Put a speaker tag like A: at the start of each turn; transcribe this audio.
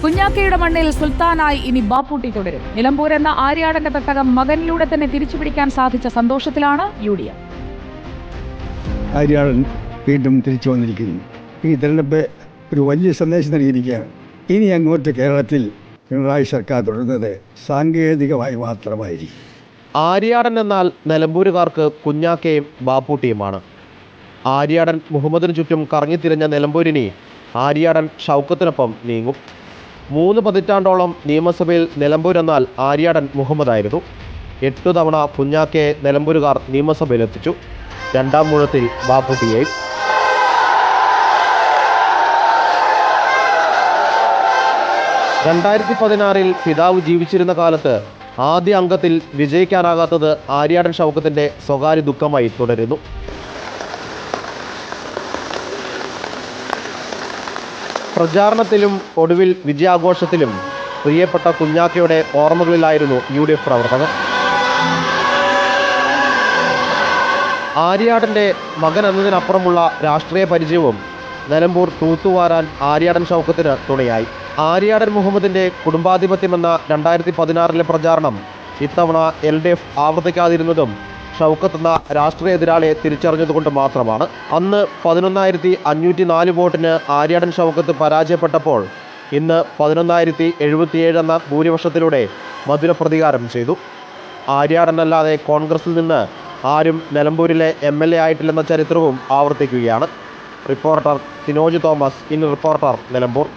A: കുഞ്ഞാക്കയുടെ മണ്ണിൽ സുൽത്താനായി ഇനി ബാപ്പുട്ടി തുടരും. നിലമ്പൂർ എന്ന ആര്യാടന്റെ തട്ടകം മകനിലൂടെ തന്നെ തിരിച്ചുപിടിക്കാൻ സാധിച്ച സന്തോഷത്തിലാണ് UDF.
B: ആര്യാടൻ വീണ്ടും തിരിച്ചു വന്നിരിക്കുന്നു. ഈ തെരഞ്ഞെടുപ്പ് ഒരു വലിയ സന്ദേശം നൽകിയിരിക്കുകയാണ്. ഇനി അങ്ങോട്ട് കേരളത്തിൽ പിണറായി സർക്കാർ തുടരുന്നത് സാങ്കേതികമായി മാത്രമായിരിക്കും.
C: ആര്യാടൻ എന്നാൽ നിലമ്പൂരുകാർക്ക് കുഞ്ഞാക്കയും ബാപ്പൂട്ടിയുമാണ്. ആര്യാടൻ മുഹമ്മദിന് ചുറ്റും കറങ്ങിത്തിരിഞ്ഞ നിലമ്പൂരിനി ആര്യാടൻ ഷൗക്കത്തിനൊപ്പം നീങ്ങും. 3 പതിറ്റാണ്ടോളം നിയമസഭയിൽ നിലമ്പൂരെന്നാൽ ആര്യാടൻ മുഹമ്മദായിരുന്നു. 8 തവണ കുഞ്ഞാക്കയെ നിലമ്പൂരുകാർ നിയമസഭയിലെത്തിച്ചു. 2ാം ഊഴത്തിൽ ബാപ്പൂട്ടിയെയും. 2016 പിതാവ് ജീവിച്ചിരുന്ന കാലത്ത് ആദ്യ അംഗത്തിൽ വിജയിക്കാനാകാത്തത് ആര്യാടൻ ഷൗക്കത്തിൻ്റെ സ്വകാര്യ ദുഃഖമായി തുടരുന്നു. പ്രചാരണത്തിലും ഒടുവിൽ വിജയാഘോഷത്തിലും പ്രിയപ്പെട്ട കുഞ്ഞാക്കയുടെ ഓർമ്മകളിലായിരുന്നു UDF പ്രവർത്തകർ. ആര്യാടൻ്റെ മകൻ എന്നതിനപ്പുറമുള്ള രാഷ്ട്രീയ പരിചയവും നിലമ്പൂർ തൂത്തുവാരാൻ ആര്യാടൻ ഷൗക്കത്തിന് തുണയായി. ആര്യാടൻ മുഹമ്മദിൻ്റെ കുടുംബാധിപത്യമെന്ന 2016 പ്രചാരണം ഇത്തവണ LDF ആവർത്തിക്കാതിരുന്നതും ഷൗക്കത്ത് എന്ന രാഷ്ട്രീയ എതിരാളിയെ തിരിച്ചറിഞ്ഞതുകൊണ്ട് മാത്രമാണ്. അന്ന് 11,504 വോട്ടിന് ആര്യാടൻ ഷൗക്കത്ത് പരാജയപ്പെട്ടപ്പോൾ ഇന്ന് 11,077 എന്ന ഭൂരിപക്ഷത്തിലൂടെ മധുര പ്രതികാരം ചെയ്തു. ആര്യാടനല്ലാതെ കോൺഗ്രസിൽ നിന്ന് ആരും നിലമ്പൂരിലെ MLA ആയിട്ടില്ലെന്ന ചരിത്രവും ആവർത്തിക്കുകയാണ്. Reporter Sinoj Thomas, in reporter, Nilambur.